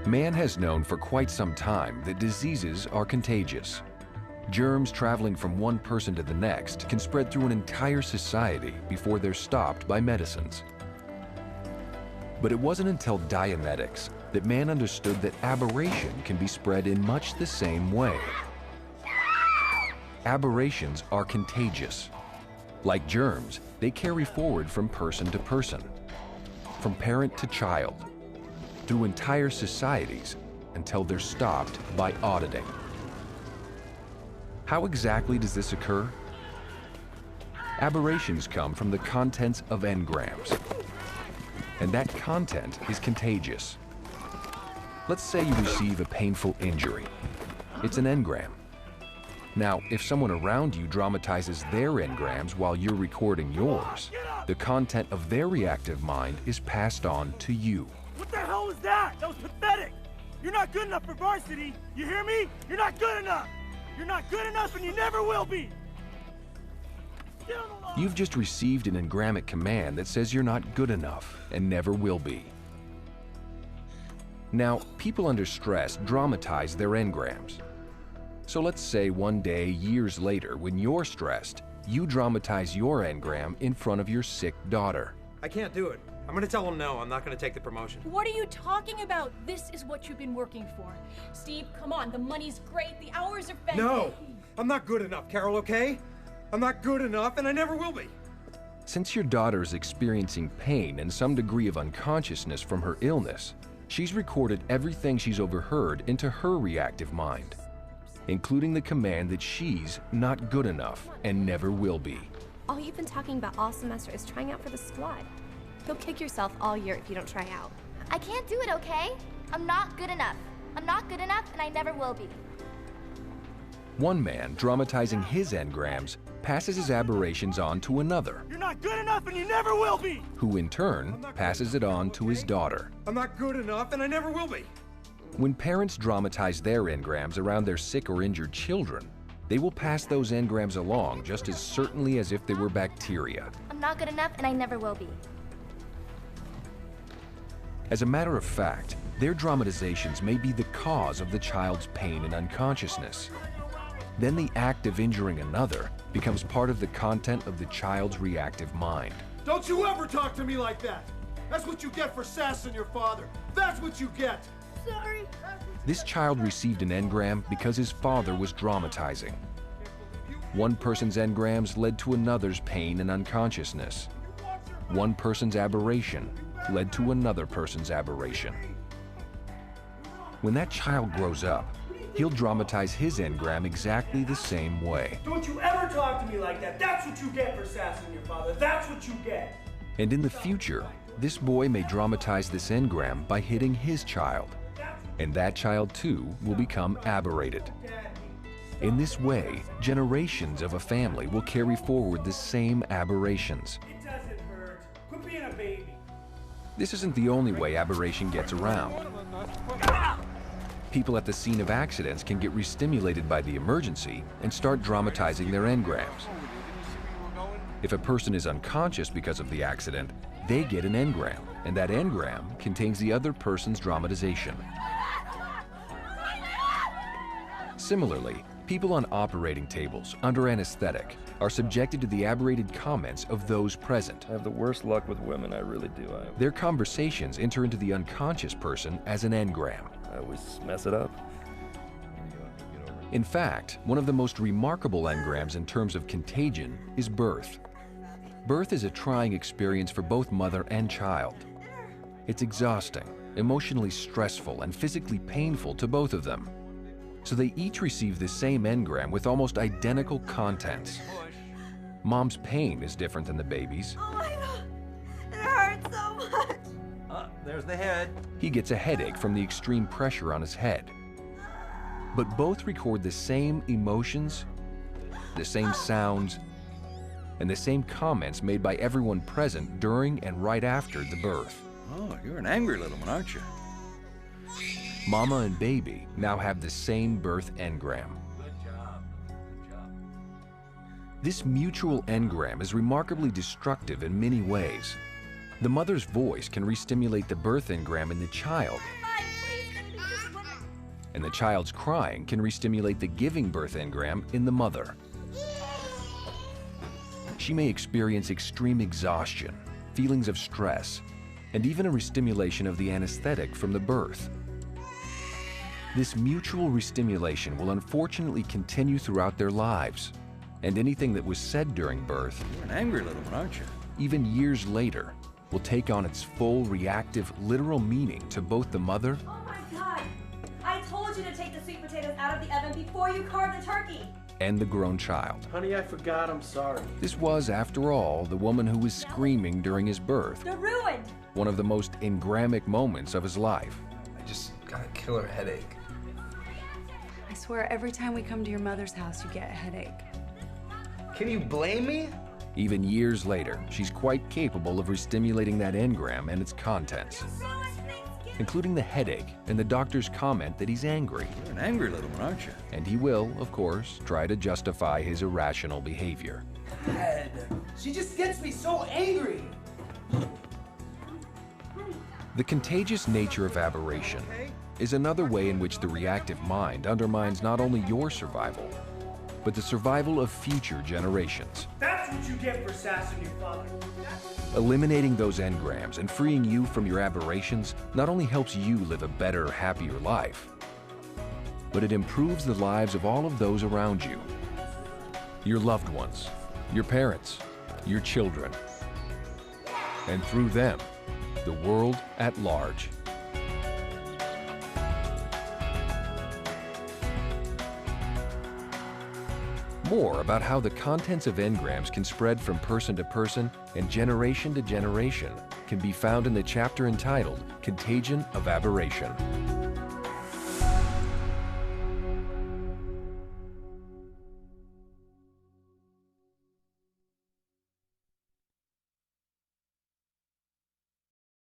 Man has known for quite some time that diseases are contagious. Germs traveling from one person to the next can spread through an entire society before they're stopped by medicines. But it wasn't until Dianetics that man understood that aberration can be spread in much the same way. Aberrations are contagious. Like germs, they carry forward from person to person, from parent to child, through entire societies until they're stopped by auditing. How exactly does this occur? Aberrations come from the contents of engrams, and that content is contagious. Let's say you receive a painful injury. It's an engram. Now, if someone around you dramatizes their engrams while you're recording yours, the content of their reactive mind is passed on to you. What the hell was that? That was pathetic! You're not good enough for varsity! You hear me? You're not good enough! You're not good enough and you never will be! You've just received an engrammic command that says you're not good enough and never will be. Now, people under stress dramatize their engrams. So let's say one day, years later, when you're stressed, you dramatize your engram in front of your sick daughter. I can't do it. I'm gonna tell him no, I'm not gonna take the promotion. What are you talking about? This is what you've been working for. Steve, come on, the money's great, the hours are fantastic. No! I'm not good enough, Carol, okay? I'm not good enough, and I never will be. Since your daughter is experiencing pain and some degree of unconsciousness from her illness, she's recorded everything she's overheard into her reactive mind, including the command that she's not good enough and never will be. All you've been talking about all semester is trying out for the squad. You'll kick yourself all year if you don't try out. I can't do it, okay? I'm not good enough. I'm not good enough, and I never will be. One man, dramatizing his engrams, passes his aberrations on to another, You're not good enough and you never will be! who in turn passes it on to his daughter. I'm not good enough, and I never will be. When parents dramatize their engrams around their sick or injured children, they will pass those engrams along just as certainly as if they were bacteria. I'm not good enough, and I never will be. As a matter of fact, their dramatizations may be the cause of the child's pain and unconsciousness. Then the act of injuring another becomes part of the content of the child's reactive mind. Don't you ever talk to me like that! That's what you get for sassing your father! That's what you get! Sorry. This child received an engram because his father was dramatizing. One person's engrams led to another's pain and unconsciousness. One person's aberration led to another person's aberration. When that child grows up, he'll dramatize his engram exactly the same way. Don't you ever talk to me like that! That's what you get for sassing your father! That's what you get! And in the future, this boy may dramatize this engram by hitting his child. And that child too will become aberrated. In this way, generations of a family will carry forward the same aberrations. It doesn't hurt. Quit being a baby. This isn't the only way aberration gets around. People at the scene of accidents can get restimulated by the emergency and start dramatizing their engrams. If a person is unconscious because of the accident, they get an engram, and that engram contains the other person's dramatization. Similarly, people on operating tables under anesthetic are subjected to the aberrated comments of those present. I have the worst luck with women, I really do. Their conversations enter into the unconscious person as an engram. I always mess it up. In fact, one of the most remarkable engrams in terms of contagion is birth. Birth is a trying experience for both mother and child. It's exhausting, emotionally stressful, and physically painful to both of them. So they each receive the same engram with almost identical contents. Mom's pain is different than the baby's. Oh my God, it hurts so much. There's the head. He gets a headache from the extreme pressure on his head. But both record the same emotions, the same sounds, and the same comments made by everyone present during and right after the birth. Oh, you're an angry little one, aren't you? Mama and baby now have the same birth engram. Good job. Good job. This mutual engram is remarkably destructive in many ways. The mother's voice can restimulate the birth engram in the child. and the child's crying can restimulate the giving birth engram in the mother. She may experience extreme exhaustion, feelings of stress, and even a restimulation of the anesthetic from the birth. This mutual restimulation will unfortunately continue throughout their lives, and anything that was said during birth, You're an angry little one, aren't you? even years later, will take on its full reactive, literal meaning to both the mother Oh my God! I told you to take the sweet potatoes out of the oven before you carved the turkey! and the grown child. Honey, I forgot. I'm sorry. This was, after all, the woman who was screaming during his birth, They're ruined! one of the most engrammic moments of his life. I just got a killer headache. I swear every time we come to your mother's house, you get a headache. Can you blame me? Even years later, she's quite capable of restimulating that engram and its contents, including the headache and the doctor's comment that he's angry. You're an angry little one, aren't you? And he will, of course, try to justify his irrational behavior. Dad, she just gets me so angry. The contagious nature of aberration is another way in which the reactive mind undermines not only your survival, but the survival of future generations. That's what you get for sassing your father. Eliminating those engrams and freeing you from your aberrations not only helps you live a better, happier life, but it improves the lives of all of those around you. Your loved ones, your parents, your children, and through them, the world at large. More about how the contents of engrams can spread from person to person and generation to generation can be found in the chapter entitled Contagion of Aberration.